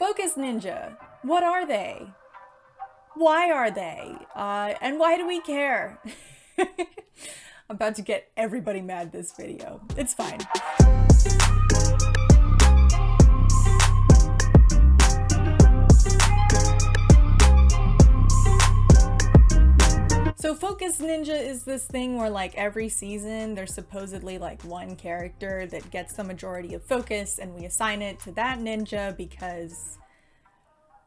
Focus Ninja. What are they? Why are they? And why do we care? I'm about to get everybody mad this video. It's fine. So Focus Ninja is this thing where like every season there's supposedly like one character that gets the majority of focus and we assign it to that ninja because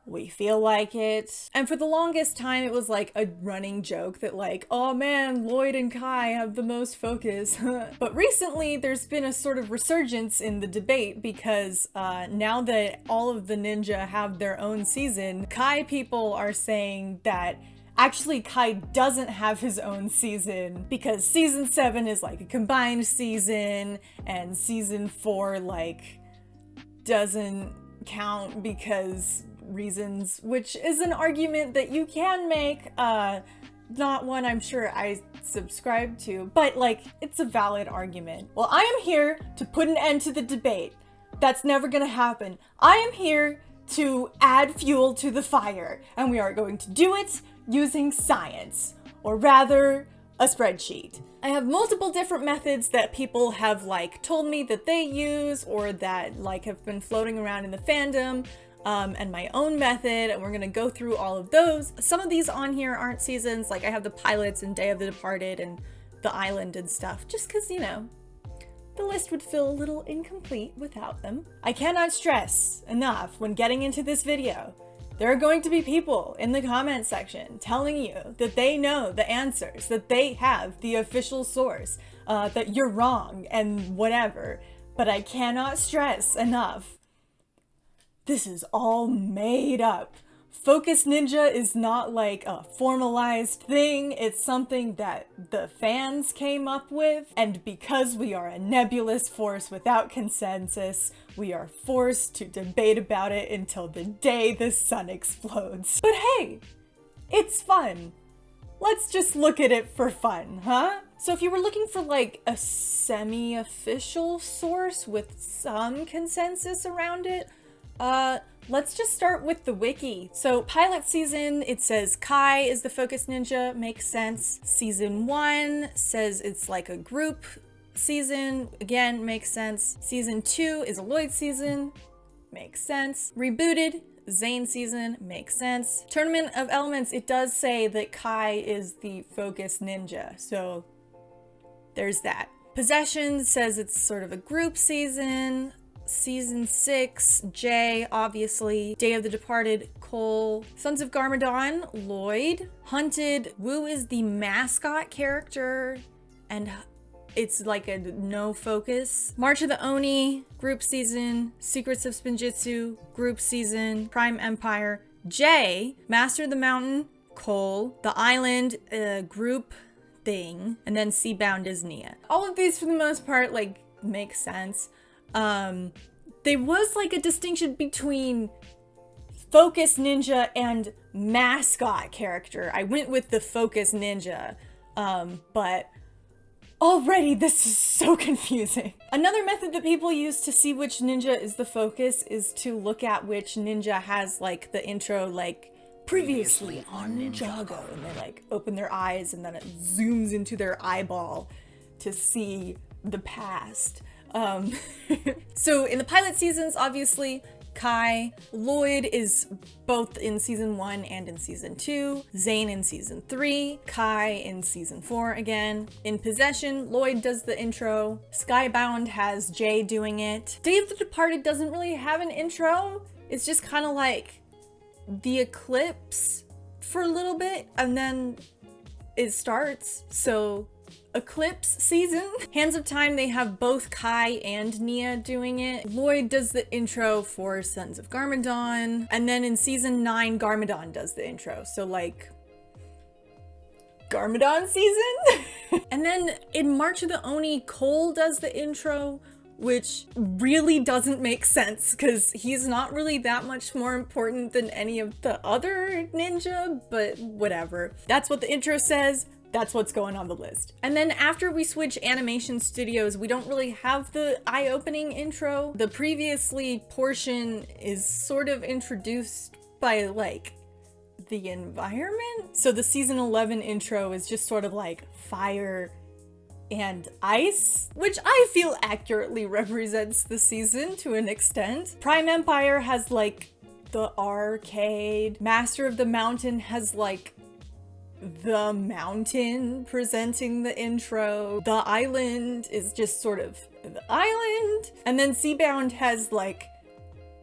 we feel like it. And for the longest time it was like a running joke that like, oh man, Lloyd and Kai have the most focus. But recently there's been a sort of resurgence in the debate because now that all of the ninja have their own season, Kai people are saying that actually, Kai doesn't have his own season because season 7 is like a combined season and season 4 like doesn't count because reasons, which is an argument that you can make, not one I'm sure I subscribe to, but like it's a valid argument. Well, I am here to put an end to the debate. That's never gonna happen. I am here to add fuel to the fire, and we are going to do it using science, or rather, a spreadsheet. I have multiple different methods that people have like told me that they use or that like have been floating around in the fandom, and my own method, and we're gonna go through all of those. Some of these on here aren't seasons, like I have the pilots and Day of the Departed and the Island and stuff, just cause, you know, the list would feel a little incomplete without them. I cannot stress enough when getting into this video, there are going to be people in the comment section telling you that they know the answers, that they have the official source, that you're wrong and whatever. But I cannot stress enough, this is all made up. Focus Ninja is not like a formalized thing, it's something that the fans came up with, and because we are a nebulous force without consensus, we are forced to debate about it until the day the sun explodes. But hey, it's fun. Let's just look at it for fun, huh? So if you were looking for like a semi-official source with some consensus around it, let's just start with the wiki. So pilot season, it says Kai is the Focus Ninja, makes sense. Season 1 says it's like a group season, again, makes sense. Season 2 is a Lloyd season, makes sense. Rebooted, Zane season, makes sense. Tournament of Elements, it does say that Kai is the Focus Ninja, so there's that. Possession says it's sort of a group season. Season 6, Jay, obviously. Day of the Departed, Cole. Sons of Garmadon, Lloyd. Hunted, Wu is the mascot character, and it's like a no focus. March of the Oni, group season. Secrets of Spinjitzu, group season. Prime Empire, Jay. Master of the Mountain, Cole. The Island, group thing. And then Seabound is Nia. All of these, for the most part, like, make sense. There was like a distinction between Focus Ninja and mascot character. I went with the Focus Ninja, but already this is so confusing. Another method that people use to see which ninja is the focus is to look at which ninja has like the intro like previously on Ninjago, and they like open their eyes and then it zooms into their eyeball to see the past. So in the pilot seasons, obviously, Kai. Lloyd is both in season 1 and in season 2. Zane in season 3. Kai in season 4 again. In Possession, Lloyd does the intro. Skybound has Jay doing it. Day of the Departed doesn't really have an intro. It's just kind of like the eclipse for a little bit and then it starts. So Eclipse season. Hands of Time, they have both Kai and Nia doing it. Lloyd does the intro for Sons of Garmadon. And then in season 9, Garmadon does the intro. So like, Garmadon season? And then in March of the Oni, Cole does the intro, which really doesn't make sense because he's not really that much more important than any of the other ninja, but whatever. That's what the intro says. that's what's going on the list. And then after we switch animation studios, we don't really have the eye-opening intro. The previously portion is sort of introduced by like the environment. So the season 11 intro is just sort of like fire and ice, which I feel accurately represents the season to an extent. Prime Empire has like the arcade. Master of the Mountain has like the mountain presenting the intro. The island is just sort of the island. And then Seabound has like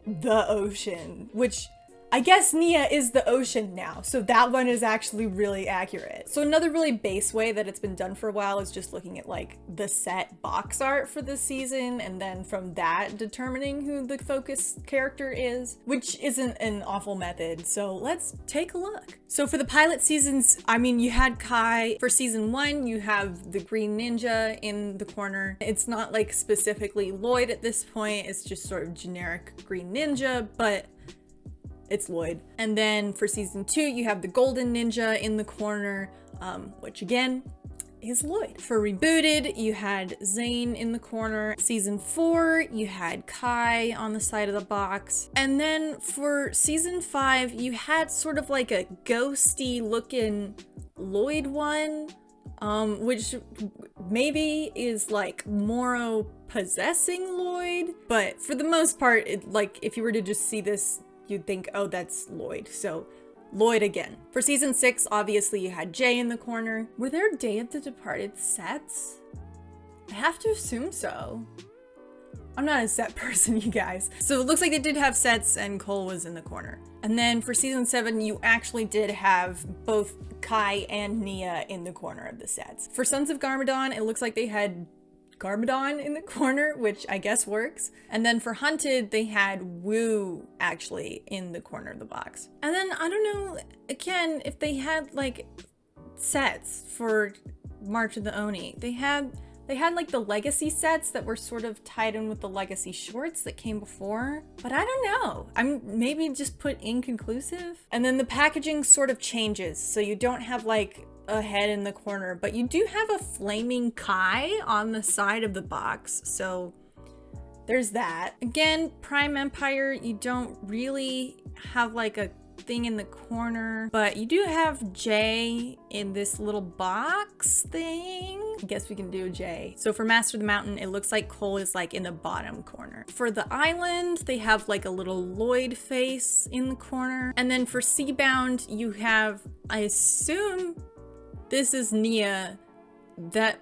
the ocean, which I guess Nia is the ocean now, so that one is actually really accurate. So another really base way that it's been done for a while is just looking at like the set box art for the season, and then from that determining who the focus character is, which isn't an awful method. So let's take a look. So for the pilot seasons, I mean, you had Kai. For season 1, you have the Green Ninja in the corner. It's not like specifically Lloyd at this point, it's just sort of generic Green Ninja, but it's Lloyd. And then for season 2, you have the Golden Ninja in the corner, which again is Lloyd. For Rebooted, you had Zane in the corner. Season 4, you had Kai on the side of the box. And then for season 5, you had sort of like a ghosty looking Lloyd one, which maybe is like Moro possessing Lloyd. But for the most part, like if you were to just see this, you'd think, oh, that's Lloyd. So Lloyd again. For season 6, obviously you had Jay in the corner. Were there Day of the Departed sets? I have to assume so. I'm not a set person, you guys. So it looks like they did have sets and Cole was in the corner. And then for season 7, you actually did have both Kai and Nia in the corner of the sets. For Sons of Garmadon, it looks like they had Garmadon in the corner, which I guess works. And then for Hunted, they had Wu actually in the corner of the box. And then I don't know, again, if they had like sets for March of the Oni. They had like the legacy sets that were sort of tied in with the legacy shorts that came before, but I don't know. I'm maybe just put inconclusive. And then the packaging sort of changes. So you don't have like a head in the corner, but you do have a flaming Kai on the side of the box, so there's that. Again, Prime Empire, you don't really have like a thing in the corner, but you do have Jay in this little box thing. I guess we can do Jay. So for Master of the Mountain, it looks like Cole is like in the bottom corner. For the island, they have like a little Lloyd face in the corner. And then for Seabound, you have, I assume this is Nia. That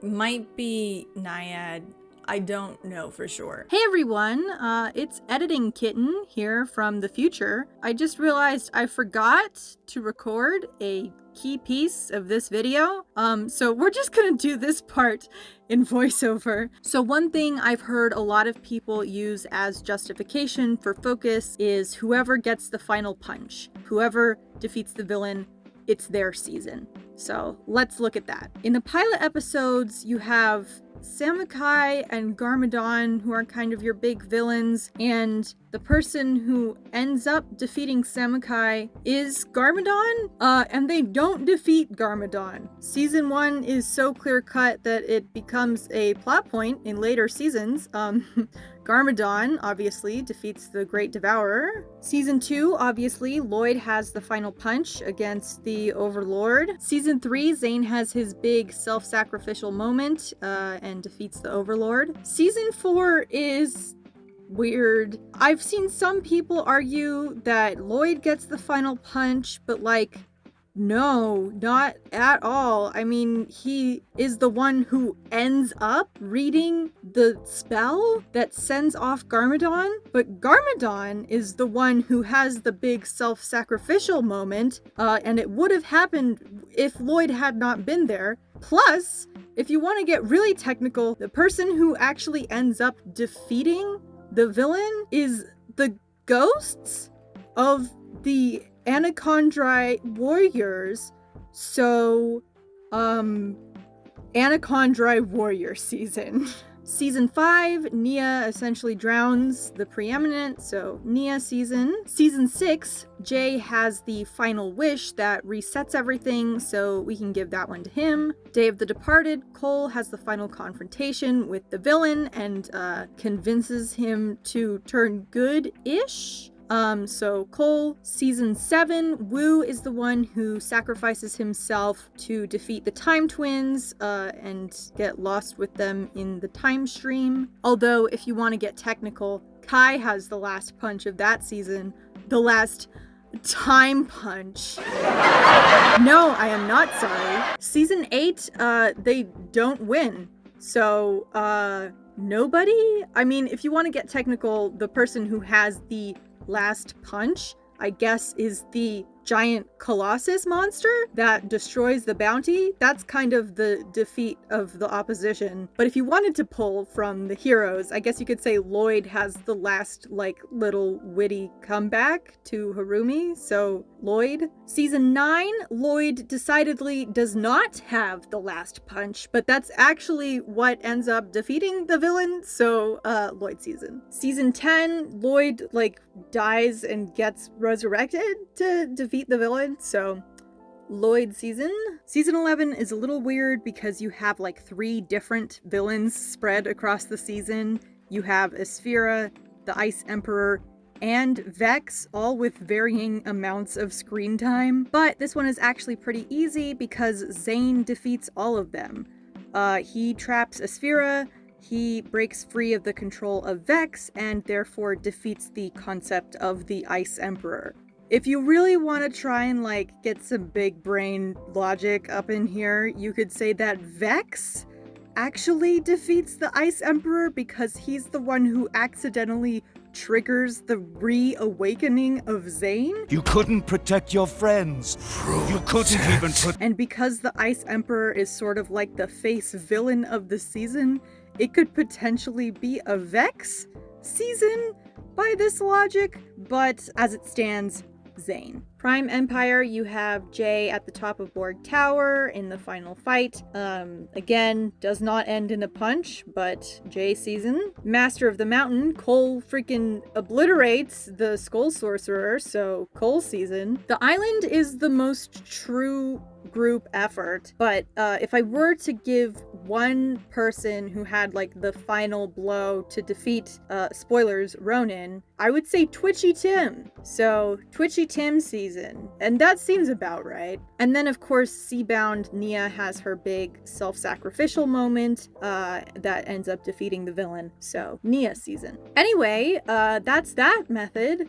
might be Naiad. I don't know for sure. Hey everyone, it's Editing Kitten here from the future. I just realized I forgot to record a key piece of this video. So we're just gonna do this part in voiceover. So one thing I've heard a lot of people use as justification for focus is whoever gets the final punch. Whoever defeats the villain, it's their season. So let's look at that. In the pilot episodes, you have Samukai and Garmadon, who are kind of your big villains, and the person who ends up defeating Samukai is Garmadon, and they don't defeat Garmadon. Season 1 is so clear-cut that it becomes a plot point in later seasons. Garmadon, obviously, defeats the Great Devourer. Season 2, obviously, Lloyd has the final punch against the Overlord. Season 3, Zane has his big self-sacrificial moment and defeats the Overlord. Season 4 is weird. I've seen some people argue that Lloyd gets the final punch, but like, no, not at all. I mean, he is the one who ends up reading the spell that sends off Garmadon, but Garmadon is the one who has the big self-sacrificial moment, and it would have happened if Lloyd had not been there. Plus, if you want to get really technical, the person who actually ends up defeating the villain is the ghosts of the Anachondri warriors. So, Anachondri warrior season. Season 5, Nia essentially drowns the preeminent, so Nia season. Season 6, Jay has the final wish that resets everything, so we can give that one to him. Day of the Departed, Cole has the final confrontation with the villain and convinces him to turn good-ish. So Cole. Season 7, Wu is the one who sacrifices himself to defeat the Time Twins, and get lost with them in the time stream. Although, if you want to get technical, Kai has the last punch of that season. The last time punch. No, I am not sorry. Season 8, they don't win. So, nobody? I mean, if you want to get technical, the person who has the last punch, I guess, is the giant colossus monster that destroys the bounty. That's kind of the defeat of the opposition. But if you wanted to pull from the heroes, I guess you could say Lloyd has the last, like, little witty comeback to Harumi. So Lloyd. Season 9, Lloyd decidedly does not have the last punch, but that's actually what ends up defeating the villain. So Lloyd season. Season 10, Lloyd, like, dies and gets resurrected to defeat the villain, so Lloyd season. Season 11 is a little weird because you have like 3 different villains spread across the season. You have Asphira, the Ice Emperor, and Vex, all with varying amounts of screen time. But this one is actually pretty easy because Zane defeats all of them. He traps Asphira, he breaks free of the control of Vex, and therefore defeats the concept of the Ice Emperor. If you really want to try and, like, get some big brain logic up in here, you could say that Vex actually defeats the Ice Emperor because he's the one who accidentally triggers the reawakening of Zane. You couldn't protect your friends. You couldn't even put... And because the Ice Emperor is sort of like the face villain of the season, it could potentially be a Vex season by this logic, but as it stands, Zane. Prime Empire, you have Jay at the top of Borg Tower in the final fight. Again, does not end in a punch, but Jay season. Master of the Mountain, Cole freaking obliterates the Skull Sorcerer, so Cole season. The island is the most true group effort, but if I were to give one person who had like the final blow to defeat, spoilers, Ronin, I would say Twitchy Tim. So Twitchy Tim season, and that seems about right. And then of course Seabound, Nia has her big self-sacrificial moment that ends up defeating the villain, so Nia season. Anyway, that's that method.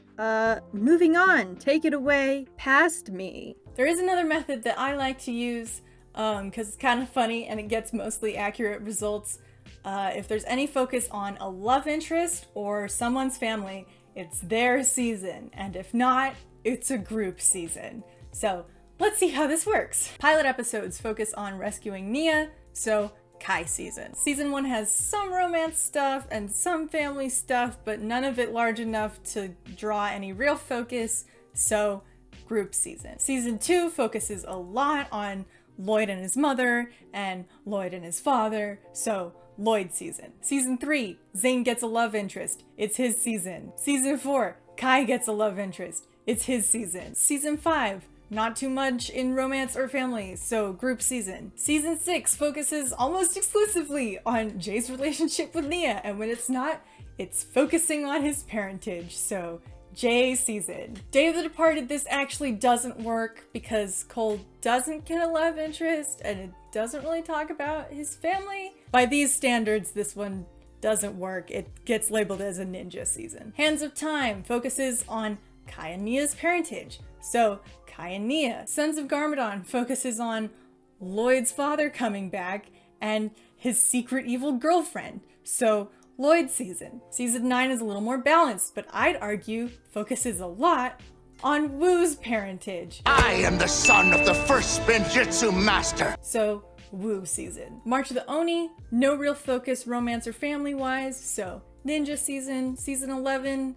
Moving on, take it away, past me. There is another method that I like to use because it's kind of funny and it gets mostly accurate results. If there's any focus on a love interest or someone's family, it's their season, and if not, it's a group season. So let's see how this works. Pilot episodes focus on rescuing Nia, so Kai season. Season 1 has some romance stuff and some family stuff, but none of it large enough to draw any real focus, so group season. Season 2 focuses a lot on Lloyd and his mother and Lloyd and his father, so Lloyd season. Season 3, Zane gets a love interest. It's his season. Season 4, Kai gets a love interest. It's his season. Season 5, not too much in romance or family, so group season. Season 6 focuses almost exclusively on Jay's relationship with Nia, and when it's not, it's focusing on his parentage, so Jay season. Day of the Departed, this actually doesn't work because Cole doesn't get a love interest and it doesn't really talk about his family. By these standards, this one doesn't work. It gets labeled as a ninja season. Hands of Time focuses on Kai and Nia's parentage, so Kai and Nia. Sons of Garmadon focuses on Lloyd's father coming back and his secret evil girlfriend, so Lloyd season. Season 9 is a little more balanced, but I'd argue focuses a lot on Wu's parentage. I am the son of the first Spinjitzu master. So Wu season. March of the Oni, no real focus romance or family wise, so Ninja season. Season 11,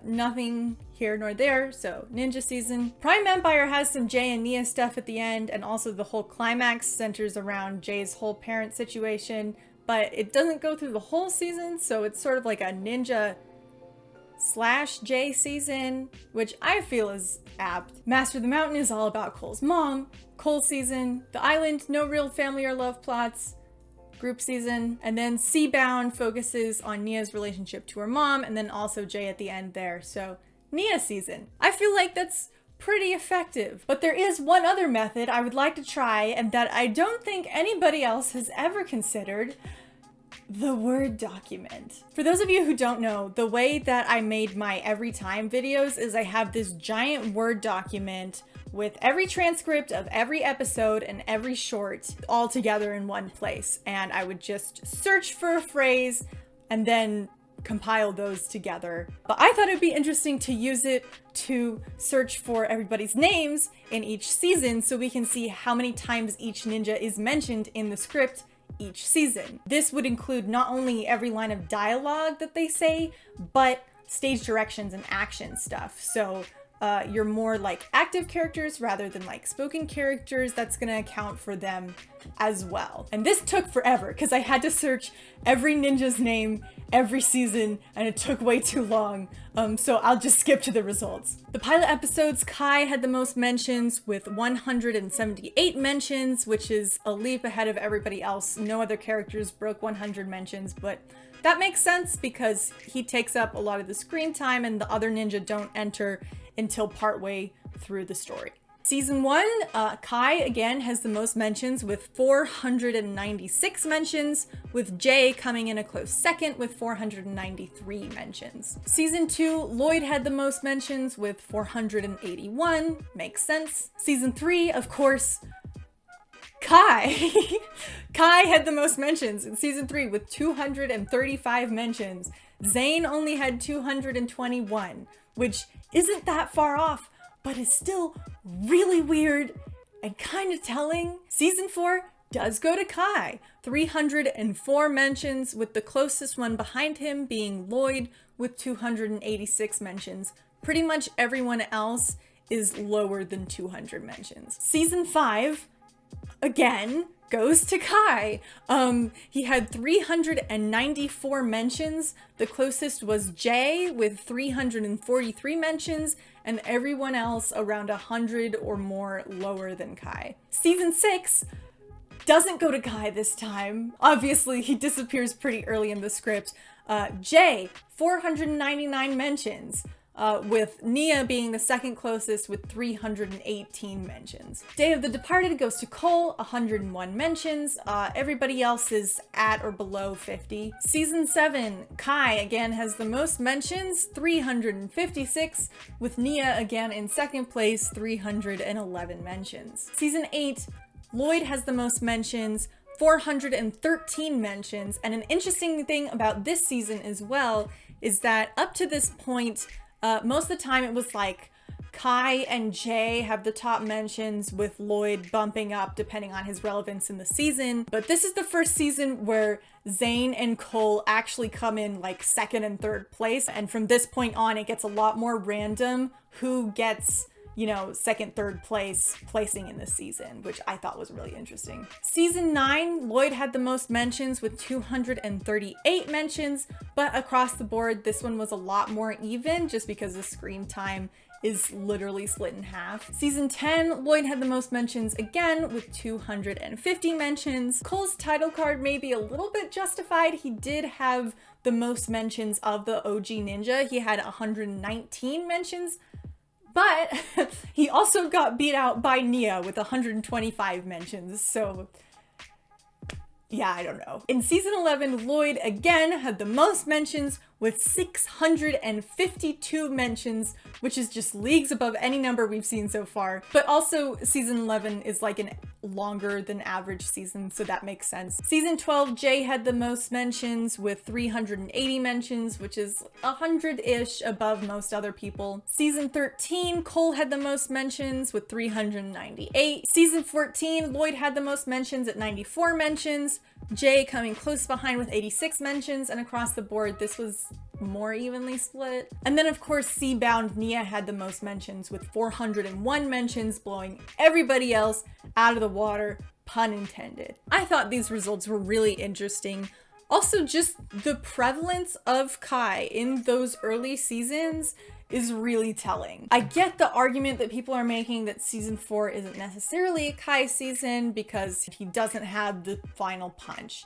nothing here nor there, so Ninja season. Prime Empire has some Jay and Nia stuff at the end, and also the whole climax centers around Jay's whole parent situation, but it doesn't go through the whole season, so it's sort of like a Ninja / J season, which I feel is apt. Master of the Mountain is all about Cole's mom. Cole season. The Island, no real family or love plots. Group season. And then Seabound focuses on Nia's relationship to her mom, and then also Jay at the end there. So Nia season. I feel like that's pretty effective. But there is one other method I would like to try, and that I don't think anybody else has ever considered: the Word document. For those of you who don't know, the way that I made my every time videos is I have this giant Word document with every transcript of every episode and every short all together in one place. And I would just search for a phrase and then compile those together. But I thought it'd be interesting to use it to search for everybody's names in each season so we can see how many times each ninja is mentioned in the script each season. This would include not only every line of dialogue that they say, but stage directions and action stuff. So you're more like active characters rather than like spoken characters. That's gonna account for them as well. And this took forever because I had to search every ninja's name every season and it took way too long. So I'll just skip to the results. The pilot episodes, Kai had the most mentions with 178 mentions, which is a leap ahead of everybody else. No other characters broke 100 mentions, but that makes sense because he takes up a lot of the screen time and the other ninja don't enter until partway through the story. Season 1, Kai again has the most mentions with 496 mentions, with Jay coming in a close second with 493 mentions. Season 2, Lloyd had the most mentions with 481, makes sense. Season 3, of course, Kai. Kai had the most mentions in season 3 with 235 mentions. Zane only had 221, which isn't that far off, but is still really weird and kind of telling. Season 4 does go to Kai. 304 mentions, with the closest one behind him being Lloyd with 286 mentions. Pretty much everyone else is lower than 200 mentions. Season 5, again, goes to Kai. He had 394 mentions. The closest was Jay with 343 mentions, and everyone else around 100 or more lower than Kai. Season 6 doesn't go to Kai this time. Obviously, he disappears pretty early in the script. Jay, 499 mentions. With Nia being the second closest with 318 mentions. Day of the Departed goes to Cole, 101 mentions. Everybody else is at or below 50. Season 7, Kai again has the most mentions, 356, with Nia again in second place, 311 mentions. Season 8, Lloyd has the most mentions, 413 mentions, and an interesting thing about this season as well is that up to this point, most of the time it was like Kai and Jay have the top mentions, with Lloyd bumping up depending on his relevance in the season. But this is the first season where Zane and Cole actually come in like second and third place. And from this point on, it gets a lot more random who gets, you know, second, third placing in this season, which I thought was really interesting. Season 9, Lloyd had the most mentions with 238 mentions, but across the board, this one was a lot more even just because the screen time is literally split in half. Season 10, Lloyd had the most mentions again with 250 mentions. Cole's title card may be a little bit justified. He did have the most mentions of the OG Ninja. He had 119 mentions, but he also got beat out by Nia with 125 mentions, so yeah, I don't know. In season 11, Lloyd again had the most mentions with 652 mentions, which is just leagues above any number we've seen so far. But also season 11 is like an longer than average season, so that makes sense. Season 12, Jay had the most mentions with 380 mentions, which is 100-ish above most other people. Season 13, Cole had the most mentions with 398. Season 14, Lloyd had the most mentions at 94 mentions. Jay coming close behind with 86 mentions, and across the board, this was more evenly split. And then of course, Seabound, Nia had the most mentions with 401 mentions, blowing everybody else out of the water pun intended. I thought these results were really interesting. Also, just the prevalence of Kai in those early seasons is really telling. I get the argument that people are making that season 4 isn't necessarily a Kai season because he doesn't have the final punch.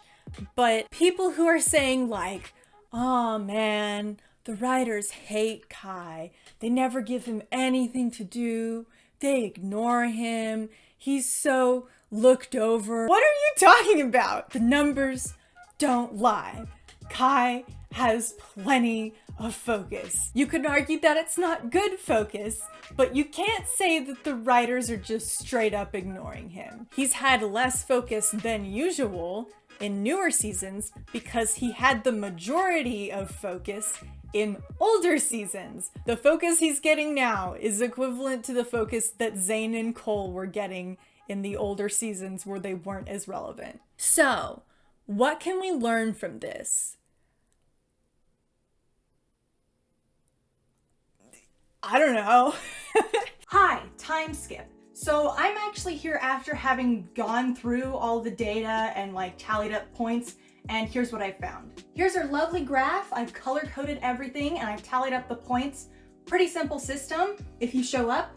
But people who are saying like, oh man, the writers hate Kai. They never give him anything to do. They ignore him. He's so looked over. What are you talking about? The numbers don't lie. Kai has plenty of focus. You could argue that it's not good focus, but you can't say that the writers are just straight up ignoring him. He's had less focus than usual in newer seasons because he had the majority of focus in older seasons. The focus he's getting now is equivalent to the focus that Zane and Cole were getting in the older seasons where they weren't as relevant. So, what can we learn from this? I don't know. Hi, time skip. So I'm actually here after having gone through all the data and like tallied up points, and here's what I found. Here's our lovely graph. I've color coded everything and I've tallied up the points. Pretty simple system. If you show up,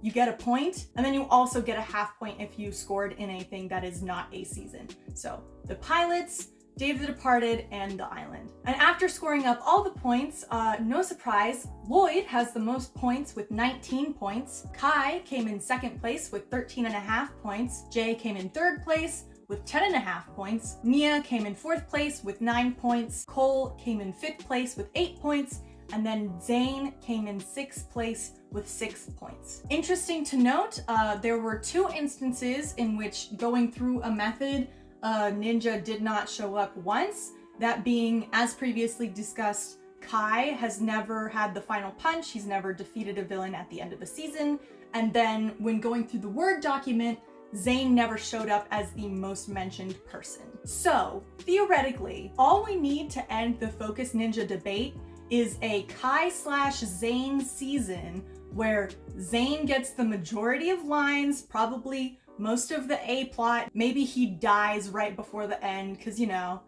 you get a point, and then you also get a half point if you scored in anything that is not a season. So the pilots, Dave the Departed, and The Island. And after scoring up all the points, no surprise, Lloyd has the most points with 19 points. Kai came in second place with 13.5 points. Jay came in third place with 10.5 points. Nia came in fourth place with 9 points. Cole came in fifth place with 8 points. And then Zane came in sixth place with 6 points. Interesting to note, there were 2 instances in which going through a method, Ninja did not show up once. That being, as previously discussed, Kai has never had the final punch. He's never defeated a villain at the end of the season. And then when going through the Word document, Zane never showed up as the most mentioned person. So, theoretically, all we need to end the Focus Ninja debate is a Kai/Zane season where Zane gets the majority of lines, probably most of the A plot. Maybe he dies right before the end, because, you know,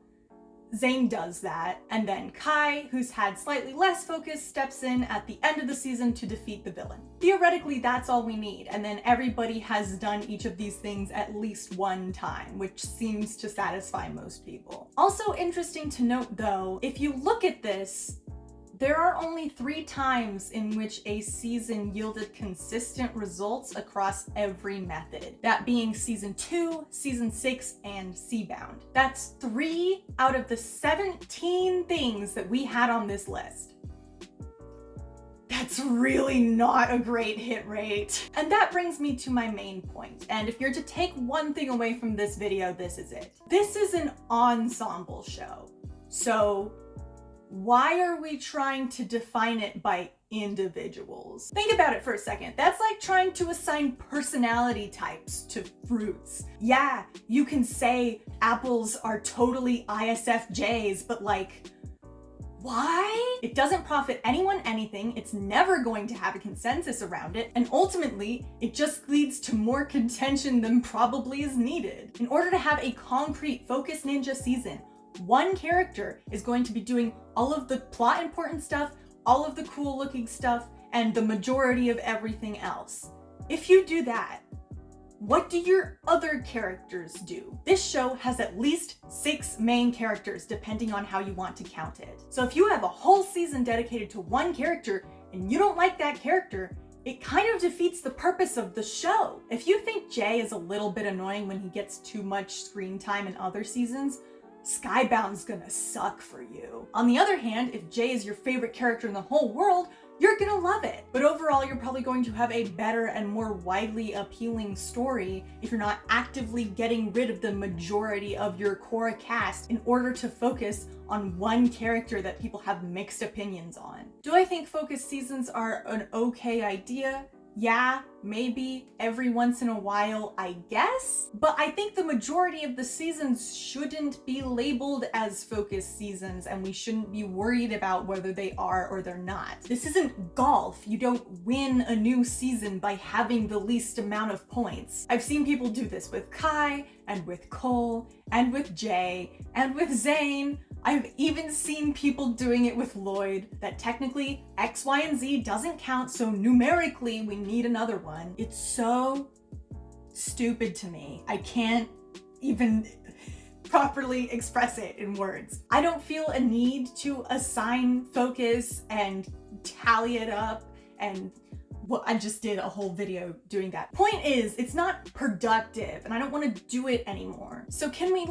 Zane does that. And then Kai, who's had slightly less focus, steps in at the end of the season to defeat the villain. Theoretically, that's all we need. And then everybody has done each of these things at least one time, which seems to satisfy most people. Also interesting to note, though, if you look at this, there are only 3 times in which a season yielded consistent results across every method. That being season 2, season 6, and Seabound. That's 3 out of the 17 things that we had on this list. That's really not a great hit rate. And that brings me to my main point. And if you're to take one thing away from this video, this is it. This is an ensemble show. So, why are we trying to define it by individuals? Think about it for a second. That's like trying to assign personality types to fruits. Yeah, you can say apples are totally ISFJs, but like, why? It doesn't profit anyone anything, it's never going to have a consensus around it, and ultimately, it just leads to more contention than probably is needed. In order to have a concrete Focus Ninja season, one character is going to be doing all of the plot important stuff, all of the cool looking stuff, and the majority of everything else. If you do that, what do your other characters do? This show has at least 6 main characters depending on how you want to count it. So if you have a whole season dedicated to one character and you don't like that character, it kind of defeats the purpose of the show. If you think Jay is a little bit annoying when he gets too much screen time in other seasons, Skybound's gonna suck for you. On the other hand, if Jay is your favorite character in the whole world, you're gonna love it. But overall, you're probably going to have a better and more widely appealing story if you're not actively getting rid of the majority of your core cast in order to focus on one character that people have mixed opinions on. Do I think focus seasons are an okay idea? Yeah, maybe every once in a while, I guess. But I think the majority of the seasons shouldn't be labeled as focus seasons, and we shouldn't be worried about whether they are or they're not. This isn't golf. You don't win a new season by having the least amount of points. I've seen people do this with Kai, and with Cole, and with Jay, and with Zane. I've even seen people doing it with Lloyd, that technically X, Y, and Z doesn't count, so numerically we need another one. It's so stupid to me. I can't even properly express it in words. I don't feel a need to assign focus and tally it up, and well, I just did a whole video doing that. Point is, it's not productive, and I don't want to do it anymore. So can we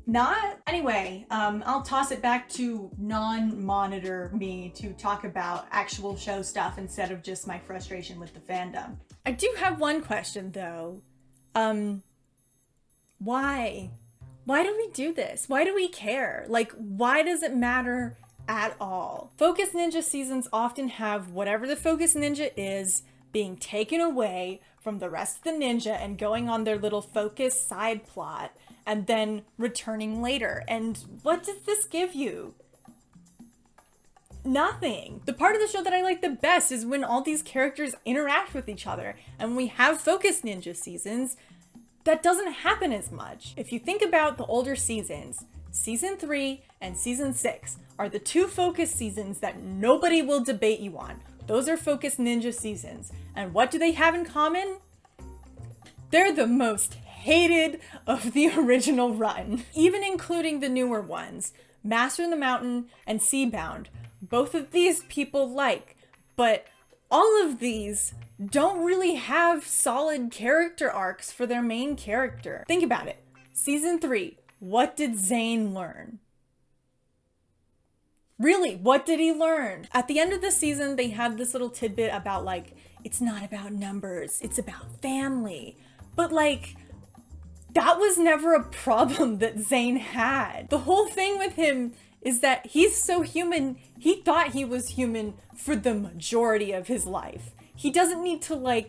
not? Anyway, I'll toss it back to non-monitor me to talk about actual show stuff instead of just my frustration with the fandom. I do have one question though. Why? Why do we do this? Why do we care? Like, why does it matter at all? Focus Ninja seasons often have whatever the Focus Ninja is being taken away from the rest of the ninja and going on their little focus side plot and then returning later. And what does this give you? Nothing. The part of the show that I like the best is when all these characters interact with each other, and when we have Focus Ninja seasons, that doesn't happen as much. If you think about the older seasons, Season 3 and Season 6 are the two focus seasons that nobody will debate you on. Those are Focus Ninja seasons. And what do they have in common? They're the most hated of the original run. Even including the newer ones, Master in the Mountain and Seabound. Both of these people like, but all of these don't really have solid character arcs for their main character. Think about it. Season 3, what did Zane learn? Really, what did he learn? At the end of the season, they had this little tidbit about it's not about numbers, it's about family. But that was never a problem that Zane had. The whole thing with him is that he's so human, he thought he was human for the majority of his life. He doesn't need to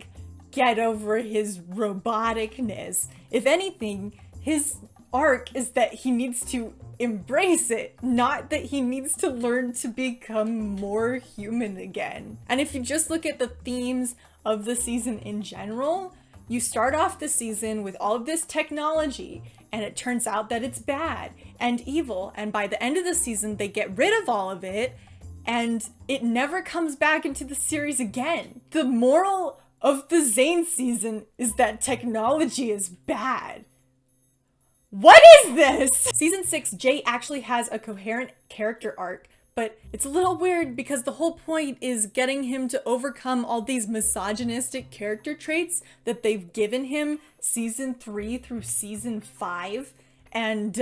get over his roboticness. If anything, his arc is that he needs to embrace it, not that he needs to learn to become more human again. And if you just look at the themes of the season in general, you start off the season with all of this technology, and it turns out that it's bad and evil, and by the end of the season they get rid of all of it, and it never comes back into the series again. The moral of the Zane season is that technology is bad. What is this? Season 6, Jay actually has a coherent character arc, but it's a little weird because the whole point is getting him to overcome all these misogynistic character traits that they've given him season 3 through season 5. And,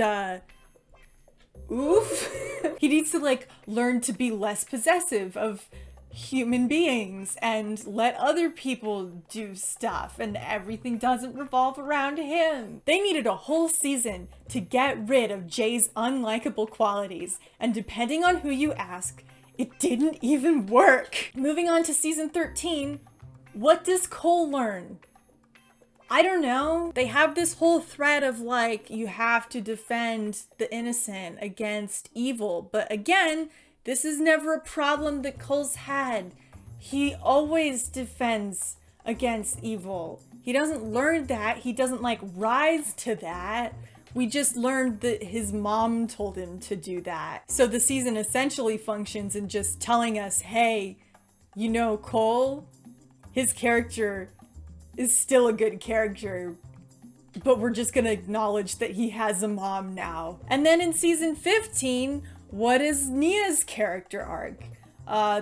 oof. He needs to, learn to be less possessive of human beings and let other people do stuff, and everything doesn't revolve around him. They needed a whole season to get rid of Jay's unlikable qualities, and depending on who you ask, it didn't even work. Moving on to season 13, what does Cole learn? I don't know. They have this whole thread of you have to defend the innocent against evil, but again, this is never a problem that Cole's had. He always defends against evil. He doesn't learn that. He doesn't rise to that. We just learned that his mom told him to do that. So the season essentially functions in just telling us, hey, Cole, his character is still a good character, but we're just gonna acknowledge that he has a mom now. And then in season 15, what is Nia's character arc?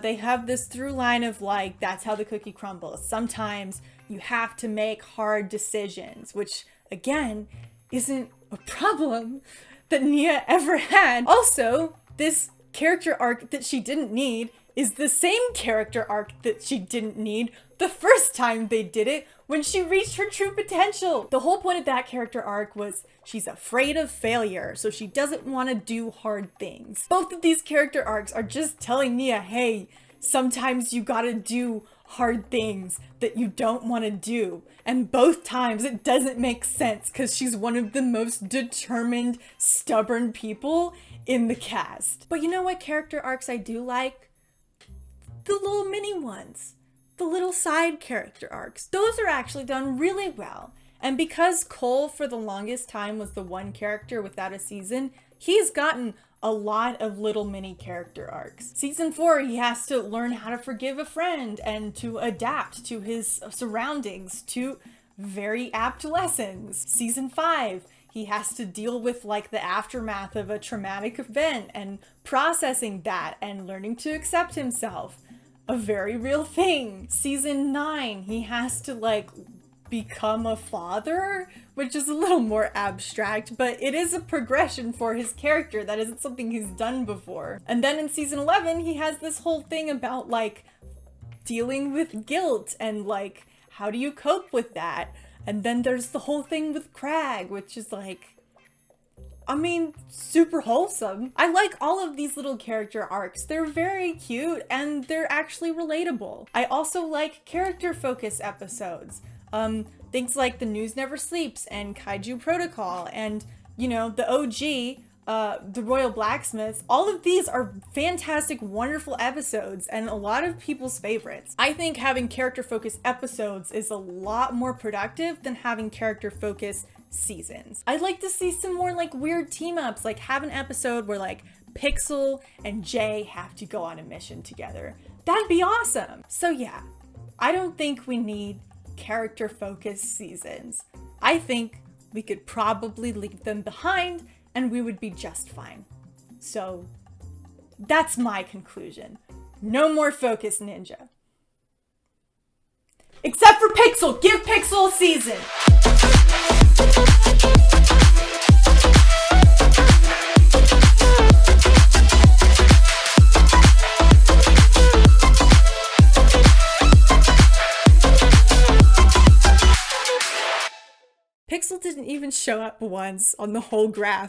They have this through line of that's how the cookie crumbles. Sometimes you have to make hard decisions, which again, isn't a problem that Nia ever had. Also, this character arc that she didn't need is the same character arc that she didn't need the first time they did it, when she reached her true potential. The whole point of that character arc was she's afraid of failure, so she doesn't want to do hard things. Both of these character arcs are just telling Nia, hey, sometimes you gotta do hard things that you don't want to do. And both times it doesn't make sense because she's one of the most determined, stubborn people in the cast. But you know what character arcs I do like? The little mini ones. The little side character arcs. Those are actually done really well. And because Cole for the longest time was the one character without a season, he's gotten a lot of little mini character arcs. Season 4, he has to learn how to forgive a friend and to adapt to his surroundings, to very apt lessons. Season 5, he has to deal with like the aftermath of a traumatic event and processing that and learning to accept himself. A very real thing. Season 9, he has to like become a father, which is a little more abstract, but it is a progression for his character. That isn't something he's done before. And then in season 11, he has this whole thing about like dealing with guilt and like, how do you cope with that? And then there's the whole thing with Crag, which is like, I mean, super wholesome. I like all of these little character arcs. They're very cute and they're actually relatable. I also like character focus episodes. Things like The News Never Sleeps and Kaiju Protocol and, you know, the OG, The Royal Blacksmiths. All of these are fantastic, wonderful episodes and a lot of people's favorites. I think having character focus episodes is a lot more productive than having character focus seasons. I'd like to see some more like weird team ups, like have an episode where like Pixel and Jay have to go on a mission together. That'd be awesome. So yeah, I don't think we need character focused seasons. I think we could probably leave them behind and we would be just fine. So that's my conclusion. No more Focus Ninja. Except for Pixel. Give Pixel a season. Pixel didn't even show up once on the whole graph.